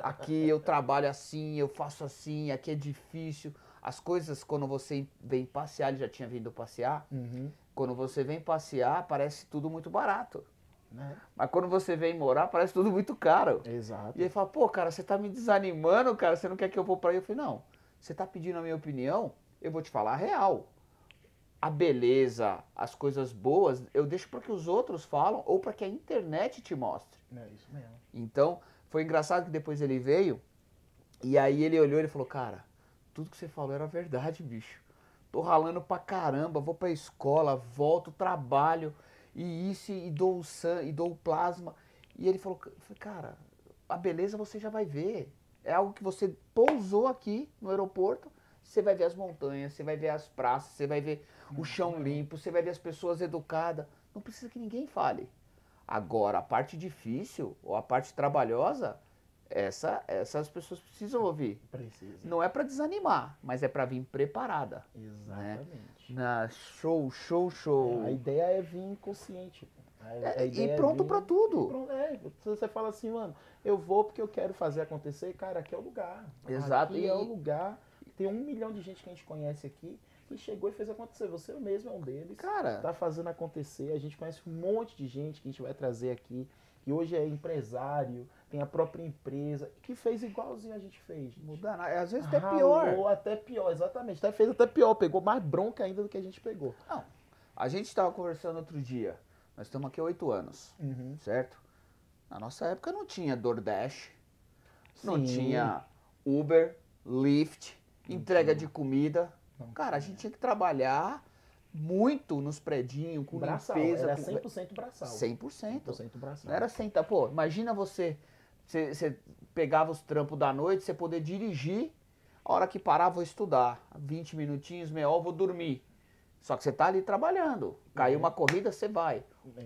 aqui eu trabalho assim, eu faço assim, aqui é difícil. As coisas, quando você vem passear, ele já tinha vindo passear, quando você vem passear, parece tudo muito barato. Mas quando você vem morar, parece tudo muito caro. Exato. E ele fala, pô, cara, você tá me desanimando, cara, você não quer que eu vou pra aí? Eu falei, não, Você tá pedindo a minha opinião, eu vou te falar a real. A beleza, as coisas boas, eu deixo para que os outros falam ou para que a internet te mostre. É isso mesmo. Então, foi engraçado que depois ele veio e aí ele olhou e falou, cara, tudo que você falou era verdade, bicho. Tô ralando pra caramba, vou pra escola, volto, trabalho, e isso, e dou o sangue, e dou o plasma. E ele falou, cara, a beleza você já vai ver. É algo que você pousou aqui no aeroporto, você vai ver as montanhas, você vai ver as praças, você vai ver o chão limpo, você vai ver as pessoas educadas. Não precisa que ninguém fale. Agora, a parte difícil, ou a parte trabalhosa, essas pessoas precisam ouvir. Precisa. Não é para desanimar, mas é para vir preparada. Exatamente. Né? Show. A ideia é vir consciente. E pronto para tudo. Se você fala assim, mano, eu vou porque eu quero fazer acontecer, cara, aqui é o lugar. Exato. Aqui é o lugar. Tem 1 milhão de gente que a gente conhece aqui que chegou e fez acontecer. Você mesmo é um deles. Cara, tá fazendo acontecer. A gente conhece um monte de gente que a gente vai trazer aqui, que hoje é empresário, tem a própria empresa, que fez igualzinho a gente fez. Gente. Muda nada. Às vezes até pior. Ou até pior, exatamente. Fez até pior, pegou mais bronca ainda do que a gente pegou. Não. A gente estava conversando outro dia. Nós estamos aqui há 8 anos, certo? Na nossa época não tinha DoorDash, não tinha Uber, Lyft, entrega de comida. Cara, a gente tinha que trabalhar muito nos predinhos, com braçal, limpeza. Era 100% braçal. 100%. 100% braçal. Não era sentar. Pô, imagina você pegava os trampos da noite, você poder dirigir, a hora que parar vou estudar, 20 minutinhos, meia hora vou dormir. Só que você tá ali trabalhando. Caiu uma corrida, você vai.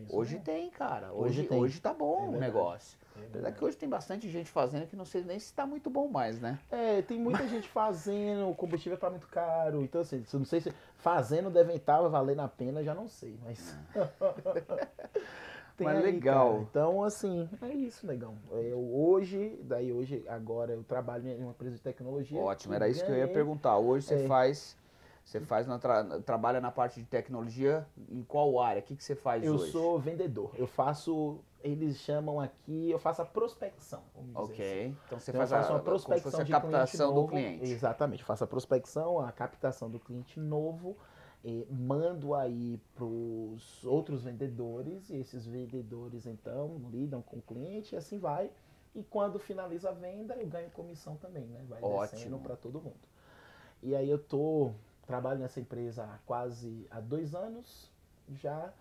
Hoje tem, cara. Hoje tá bom o negócio. Apesar que hoje tem bastante gente fazendo que não sei nem se tá muito bom mais, né? Tem muita gente fazendo, o combustível tá muito caro. Então, assim, não sei se fazendo deve estar valendo a pena, já não sei, mas. Mas aí, legal. Cara. Então, assim, é isso, negão. Agora eu trabalho em uma empresa de tecnologia. Ótimo, era isso que eu ia perguntar. Hoje você trabalha na parte de tecnologia, em qual área? O que você faz hoje? Eu sou vendedor. Eu faço, eles chamam aqui, eu faço a prospecção. Ok. Então você faz uma prospecção a de captação cliente do cliente. Exatamente. Faço a prospecção, a captação do cliente novo, mando aí para os outros vendedores, e esses vendedores então lidam com o cliente e assim vai. E quando finaliza a venda, eu ganho comissão também, né? Vai descendo para todo mundo. E aí eu trabalho nessa empresa há 2 anos já.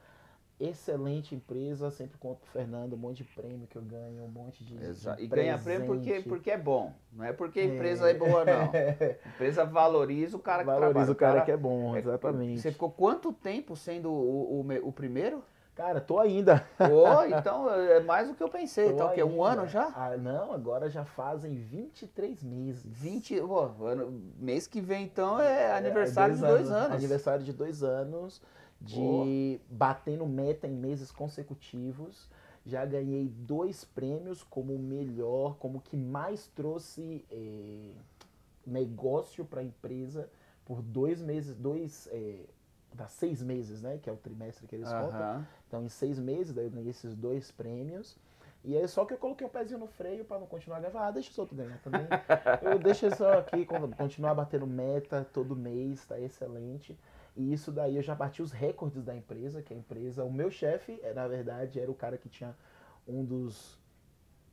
Excelente empresa, sempre conto pro Fernando, um monte de prêmio que eu ganho, um monte de e ganha prêmio porque é bom, não é porque a empresa é boa, não. A empresa valoriza o cara que trabalha. Valoriza o cara que é bom, exatamente. Você ficou quanto tempo sendo o primeiro? Cara, tô ainda. Então é mais do que eu pensei. Então, o quê? 1 ano já? Não, agora já fazem 23 meses. Mês que vem, então, é aniversário de 2 anos. Aniversário de 2 anos, batendo meta em meses consecutivos. Já ganhei 2 prêmios como o melhor, como que mais trouxe negócio para a empresa por 2 meses, dá 6 meses, né? Que é o trimestre que eles contam. Então, em 6 meses, daí eu ganhei esses 2 prêmios. E é só que eu coloquei o pezinho no freio para não continuar ganhando. Deixa os outros ganhar também. Eu deixo só aqui, continuar batendo meta todo mês, tá excelente. E isso daí eu já bati os recordes da empresa, que a empresa, o meu chefe, na verdade, era o cara que tinha um dos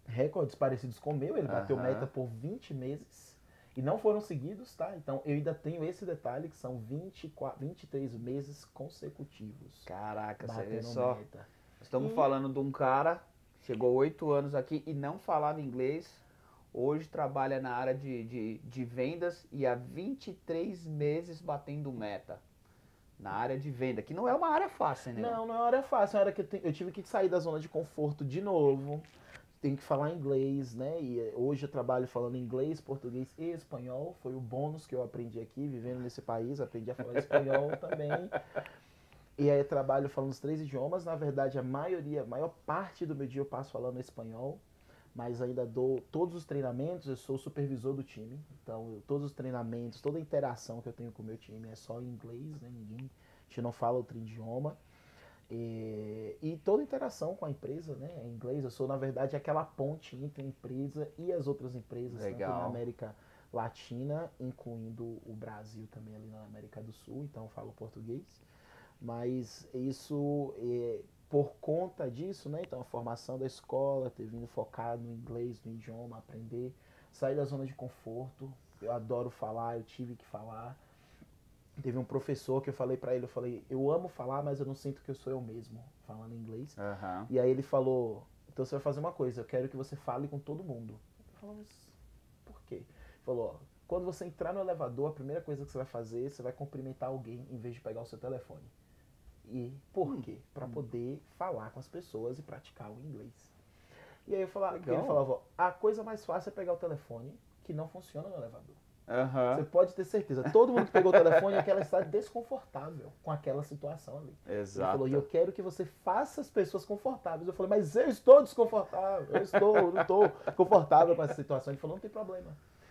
recordes parecidos com o meu. Ele bateu meta por 20 meses. E não foram seguidos, tá? Então eu ainda tenho esse detalhe que são 23 meses consecutivos. Caraca, você só. Meta. Estamos falando de um cara que chegou 8 anos aqui e não falava inglês. Hoje trabalha na área de vendas e há 23 meses batendo meta. Na área de venda, que não é uma área fácil, né? Não é uma área fácil. É uma área que eu tive que sair da zona de conforto de novo. Tem que falar inglês, né? E hoje eu trabalho falando inglês, português e espanhol. Foi o bônus que eu aprendi aqui, vivendo nesse país. Aprendi a falar espanhol também. E aí eu trabalho falando os 3 idiomas. Na verdade, a maior parte do meu dia eu passo falando espanhol. Mas ainda dou todos os treinamentos, eu sou o supervisor do time. Então, todos os treinamentos, toda a interação que eu tenho com o meu time é só em inglês, né? A gente não fala outro idioma. E toda interação com a empresa, né, em inglês. Eu sou, na verdade, aquela ponte entre a empresa e as outras empresas, tanto na América latina, incluindo o Brasil também ali na América do Sul, então eu falo português. Mas isso, por conta disso, né? Então a formação da escola, ter vindo focado no inglês, no idioma, aprender, sair da zona de conforto. Eu adoro falar, eu tive que falar. Teve um professor que eu falei pra ele, eu amo falar, mas eu não sinto que eu sou eu mesmo, falando inglês. Aham. E aí ele falou, então você vai fazer uma coisa, eu quero que você fale com todo mundo. Eu falei, mas por quê? Ele falou, ó, quando você entrar no elevador, a primeira coisa que você vai fazer, você vai cumprimentar alguém em vez de pegar o seu telefone. E por quê? Pra poder falar com as pessoas e praticar o inglês. E aí eu falava, Legal. ele falava, ó, a coisa mais fácil é pegar o telefone, que não funciona no elevador. Você Aham. pode ter certeza. Todo mundo que pegou o telefone é aquela está desconfortável com aquela situação ali. Ele Exato. falou, e eu quero que você faça as pessoas confortáveis. Eu falei, mas eu estou desconfortável. Não estou confortável com essa situação. Ele falou, não tem problema.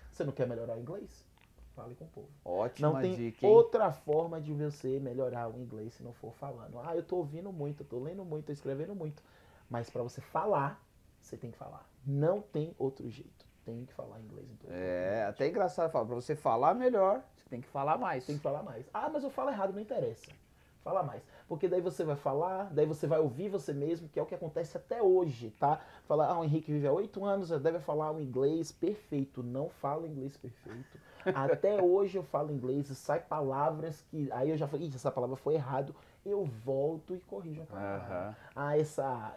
Você não quer melhorar o inglês? Fale com o povo. Ótima Não tem dica, hein? outra forma de você melhorar o inglês se não for falando. Ah, eu tô ouvindo muito, eu tô lendo muito, tô escrevendo muito. Mas para você falar, você tem que falar. Não tem outro jeito. Tem que falar inglês em todo É, até engraçado falar. Pra você falar melhor, você tem que falar mais. Tem que falar mais. Ah, mas eu falo errado, não interessa. Fala mais. Porque daí você vai falar, daí você vai ouvir você mesmo, que é o que acontece até hoje, tá? Falar, o Henrique vive há 8 anos, já deve falar o inglês perfeito. Não falo inglês perfeito. Até hoje eu falo inglês e sai palavras que... Aí eu já falei, essa palavra foi errado. Eu volto e corrijo a palavra. Aham. Ah,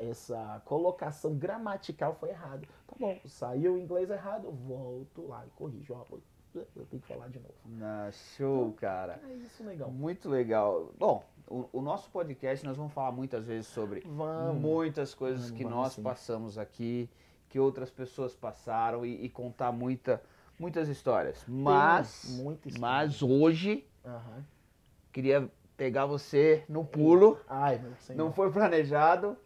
essa colocação gramatical foi errada. Tá bom, saiu o inglês errado, eu volto lá e corrijo. Ó, eu tenho que falar de novo. Show, cara. É isso, negão. Muito legal. Bom, o nosso podcast nós vamos falar muitas vezes sobre Vamos. muitas coisas Vamos, que vamos nós sim. passamos aqui, que outras pessoas passaram e contar muitas histórias. muita história. Mas hoje Aham. queria pegar você no pulo. Ai, meu senhor. Não foi planejado.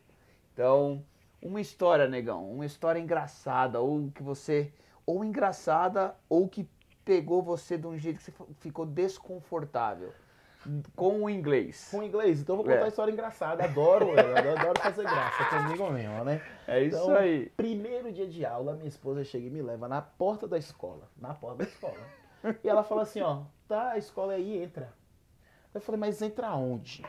Então, uma história, negão, uma história engraçada, ou que você, ou engraçada, ou que pegou você de um jeito que você ficou desconfortável com o inglês. Com inglês, então eu vou contar É. uma história engraçada. Adoro fazer graça comigo mesmo, né? É isso Então, aí. Primeiro dia de aula, minha esposa chega e me leva na porta da escola. Na porta da escola. E ela fala assim, ó, tá, a escola aí, entra. Eu falei, mas entra onde?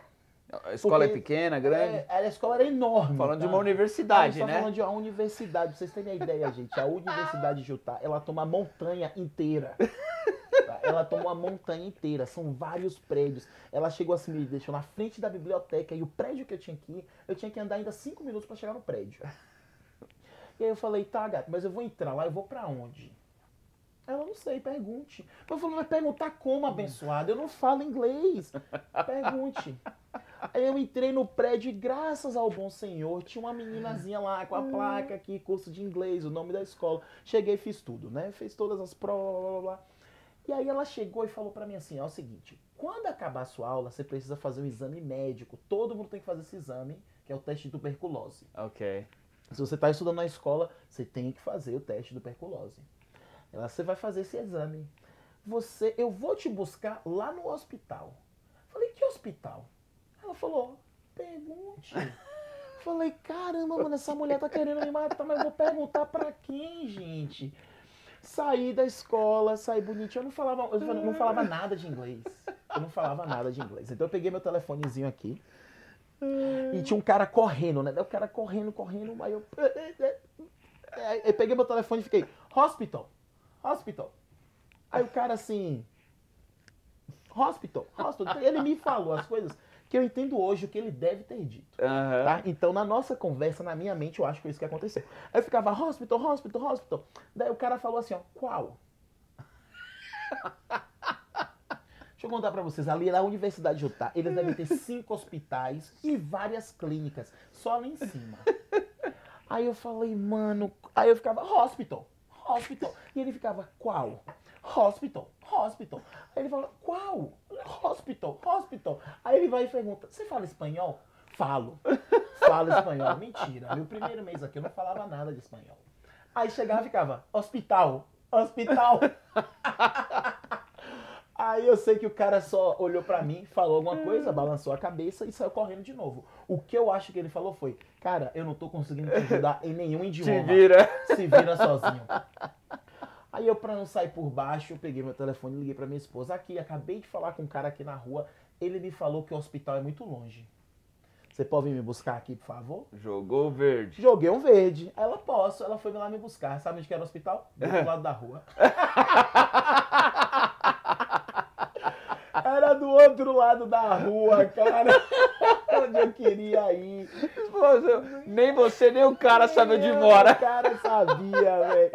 A escola Porque é pequena, grande? A escola era enorme. Falando de tá? uma universidade, Tá né? falando de uma universidade, pra vocês terem a ideia, gente. A Universidade de Utah, ela toma a montanha inteira. Tá? Ela toma uma montanha inteira, são vários prédios. Ela chegou assim, me deixou na frente da biblioteca e o prédio que eu tinha que ir, eu tinha que andar ainda 5 minutos pra chegar no prédio. E aí eu falei, tá, gato, mas eu vou entrar lá, eu vou pra onde? Ela, não sei, pergunte. Eu falei, mas perguntar como, abençoado? Eu não falo inglês. Pergunte. Aí eu entrei no prédio e graças ao bom senhor, tinha uma meninazinha lá com a placa aqui, curso de inglês, o nome da escola. Cheguei e fiz tudo, né? Fiz todas as provas, blá, blá, blá. E aí ela chegou e falou pra mim assim, ó, é o seguinte, quando acabar a sua aula, você precisa fazer um exame médico. Todo mundo tem que fazer esse exame, que é o teste de tuberculose. Ok. Se você está estudando na escola, você tem que fazer o teste de tuberculose. Você vai fazer esse exame. Eu vou te buscar lá no hospital. Falei, que hospital? Ela falou, pergunte. Falei, caramba, mano, essa mulher tá querendo me matar, mas eu vou perguntar pra quem, gente? Saí da escola, saí bonitinho, eu não falava nada de inglês. Eu não falava nada de inglês. Então eu peguei meu telefonezinho aqui e tinha um cara correndo, né? O cara correndo, aí eu peguei meu telefone e fiquei, hospital. Aí o cara assim, hospital. Ele me falou as coisas que eu entendo hoje o que ele deve ter dito. Aham. Tá? Então, na nossa conversa, na minha mente, eu acho que foi isso que aconteceu. Aí eu ficava, hospital. Daí o cara falou assim, ó, qual? Deixa eu contar pra vocês, ali na Universidade de Utah, eles devem ter 5 hospitais e várias clínicas, só ali em cima. Aí eu falei, mano, aí eu ficava, hospital. E ele ficava, qual? Hospital. Aí ele fala, qual? Hospital. Aí ele vai e pergunta, você fala espanhol? Falo espanhol. Mentira, meu primeiro mês aqui eu não falava nada de espanhol. Aí chegava e ficava, hospital. Aí eu sei que o cara só olhou pra mim, falou alguma coisa, balançou a cabeça e saiu correndo de novo. O que eu acho que ele falou foi, cara, eu não tô conseguindo te ajudar em nenhum idioma. Te vira. Se vira sozinho. Aí eu, pra não sair por baixo, eu peguei meu telefone e liguei pra minha esposa. Aqui, acabei de falar com um cara aqui na rua, ele me falou que o hospital é muito longe. Você pode vir me buscar aqui, por favor? Jogou verde. Joguei um verde. Aí ela, posso. Ela foi lá me buscar. Sabe onde que era o hospital? Do outro lado da rua. Era do outro lado da rua, cara. Onde eu queria ir. Nem você, nem o cara sabe onde mora. O cara sabia, velho.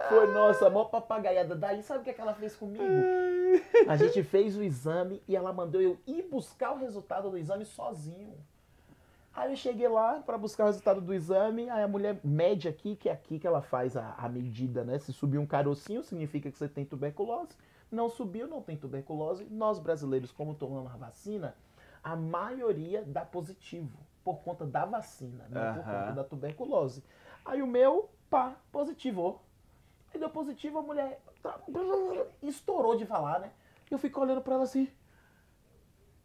Foi, nossa, a maior papagaiada. Daí, sabe o que ela fez comigo? A gente fez o exame e ela mandou eu ir buscar o resultado do exame sozinho. Aí eu cheguei lá pra buscar o resultado do exame, aí a mulher mede aqui, que é aqui que ela faz a medida, né? Se subir um carocinho, significa que você tem tuberculose. Não subiu, não tem tuberculose. Nós brasileiros, como tomamos a vacina, a maioria dá positivo por conta da vacina, não por conta da tuberculose. Aí o meu, pá, positivou. Aí deu positivo, a mulher estourou de falar, né? Eu fico olhando pra ela assim.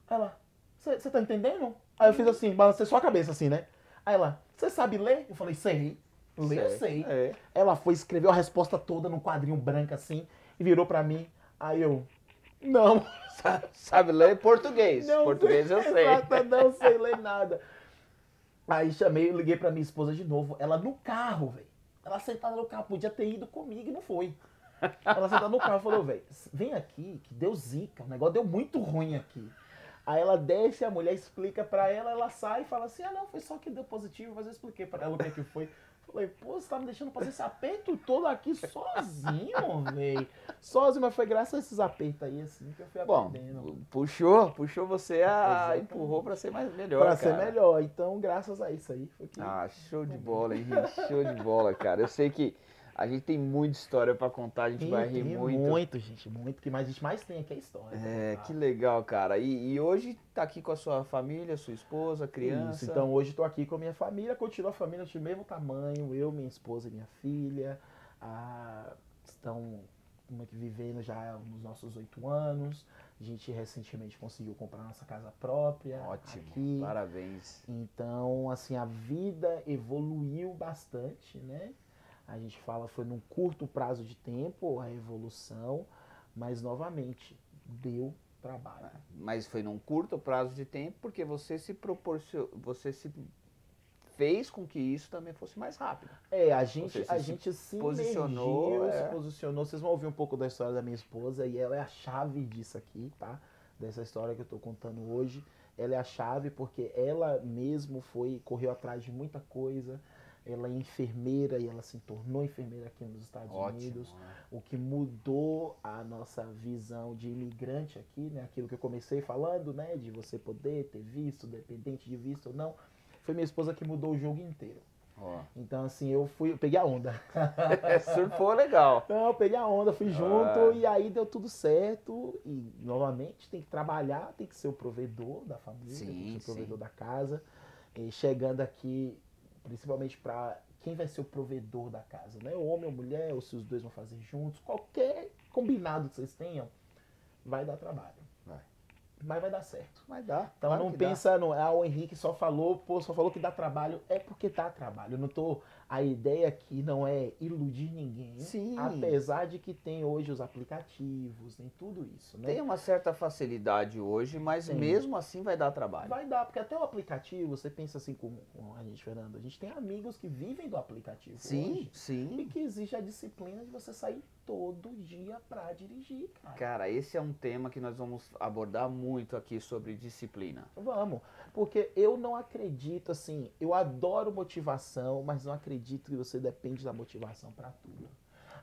Ela, você tá entendendo? Aí eu fiz assim, balancei só a cabeça assim, né? Aí ela, você sabe ler? Eu falei, sei. Ler eu sei. É. Ela foi, escreveu a resposta toda num quadrinho branco assim e virou pra mim. Aí eu, não. Sabe ler português. Não Português sei, eu sei. Exato, não sei ler nada. Aí chamei, liguei pra minha esposa de novo. Ela no carro, velho. Ela sentada no carro, podia ter ido comigo e não foi. Ela sentada no carro e falou, velho, vem aqui, que deu zica. O negócio deu muito ruim aqui. Aí ela desce, a mulher explica pra ela, ela sai e fala assim, ah não, foi só que deu positivo, mas eu expliquei pra ela o que é que foi. Falei, pô, você tá me deixando fazer esse aperto todo aqui sozinho, velho. Sozinho, mas foi graças a esses apertos aí, assim, que eu fui aprendendo. Bom, puxou você Exatamente. empurrou pra ser melhor, Pra cara. ser melhor, então graças a isso aí. Foi que... Ah, show de bola, Henrique, show de bola, cara. Eu sei que a gente tem muita história pra contar, a gente vai rir muito. Muito, gente, muito. O que a gente mais tem aqui é história. É, que legal, cara. E hoje tá aqui com a sua família, sua esposa, criança? Isso, então hoje tô aqui com a minha família, continua a família do mesmo tamanho, eu, minha esposa e minha filha, estão vivendo já nos nossos 8 anos, a gente recentemente conseguiu comprar nossa casa própria. Ótimo, aqui. Parabéns. Então, assim, a vida evoluiu bastante, né? A gente fala, foi num curto prazo de tempo a evolução, mas novamente, deu trabalho. Mas foi num curto prazo de tempo porque você se fez com que isso também fosse mais rápido. A gente se posicionou, emergiu, se posicionou. Vocês vão ouvir um pouco da história da minha esposa e ela é a chave disso aqui, tá? Dessa história que eu tô contando hoje. Ela é a chave porque ela mesmo correu atrás de muita coisa. Ela é enfermeira e ela se tornou enfermeira aqui nos Estados Unidos. O que mudou a nossa visão de imigrante aqui, né? Aquilo que eu comecei falando, né? De você poder ter visto, dependente de visto ou não. Foi minha esposa que mudou o jogo inteiro. Então, assim, eu peguei a onda. Surfou legal. Não, eu peguei a onda, fui junto e aí deu tudo certo. E, novamente, tem que trabalhar, tem que ser o provedor da família, tem que ser o provedor da casa. E chegando aqui, principalmente para quem vai ser o provedor da casa, né? O homem ou mulher, ou se os dois vão fazer juntos, qualquer combinado que vocês tenham, vai dar trabalho. Mas vai dar certo. Vai dar. Então claro não pensa, o Henrique só falou que dá trabalho, é porque dá trabalho. Eu não tô, a ideia aqui não é iludir ninguém. Sim. Apesar de que tem hoje os aplicativos, tem tudo isso, né? Tem uma certa facilidade hoje, mas mesmo assim vai dar trabalho. Vai dar, porque até o aplicativo, você pensa assim com a gente, Fernando, a gente tem amigos que vivem do aplicativo hoje. Sim. E que exige a disciplina de você sair todo dia pra dirigir, cara. Cara, esse é um tema que nós vamos abordar muito aqui sobre disciplina. Vamos, porque eu não acredito, assim, eu adoro motivação, mas não acredito que você depende da motivação pra tudo.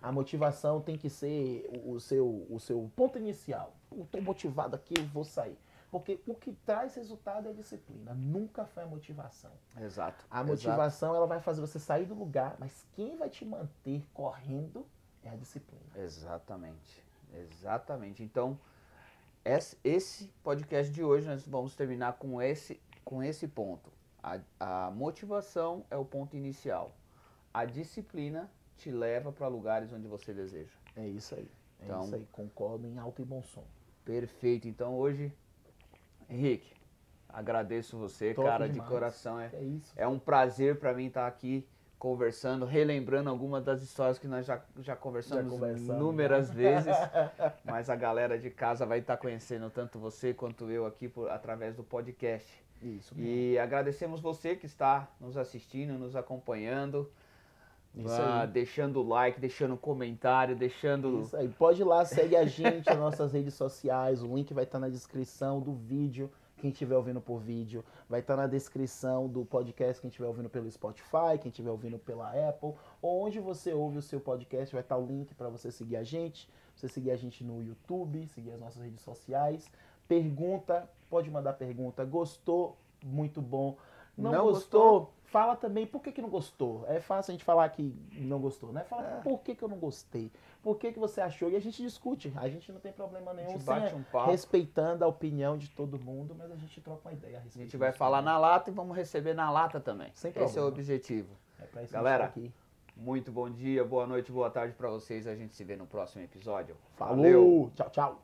A motivação tem que ser o seu ponto inicial. Eu tô motivado aqui, eu vou sair. Porque o que traz resultado é a disciplina, nunca foi a motivação. Exato. A motivação, ela vai fazer você sair do lugar, mas quem vai te manter correndo é a disciplina. Exatamente. Então, esse podcast de hoje nós vamos terminar com esse ponto. A motivação é o ponto inicial. A disciplina te leva para lugares onde você deseja. É isso aí. Então, isso aí. Concordo em alto e bom som. Perfeito. Então hoje, Henrique, agradeço você, Top cara, demais. de coração. É isso. É um prazer para mim estar aqui conversando, relembrando algumas das histórias que nós já conversamos inúmeras vezes, mas a galera de casa vai estar conhecendo tanto você quanto eu aqui através do podcast. Isso mesmo. E agradecemos você que está nos assistindo, nos acompanhando, deixando o like, deixando comentário, deixando... Isso aí, pode ir lá, segue a gente nas nossas redes sociais, o link vai estar na descrição do vídeo. Quem estiver ouvindo por vídeo, vai estar na descrição do podcast, quem estiver ouvindo pelo Spotify, quem estiver ouvindo pela Apple, ou onde você ouve o seu podcast, vai estar o link para você seguir a gente, no YouTube, seguir as nossas redes sociais. Pergunta, pode mandar pergunta, gostou, muito bom. Não gostou, fala também por que não gostou. É fácil a gente falar que não gostou, né? Fala por que eu não gostei, por que você achou, e a gente discute, a gente não tem problema nenhum, bate um papo, respeitando a opinião de todo mundo, mas a gente troca uma ideia a respeito. A gente vai falar na lata e vamos receber na lata também. Sem problema. Esse é o objetivo. É pra isso. Galera, aqui. Muito bom dia, boa noite, boa tarde pra vocês. A gente se vê no próximo episódio. Falou. Tchau, tchau.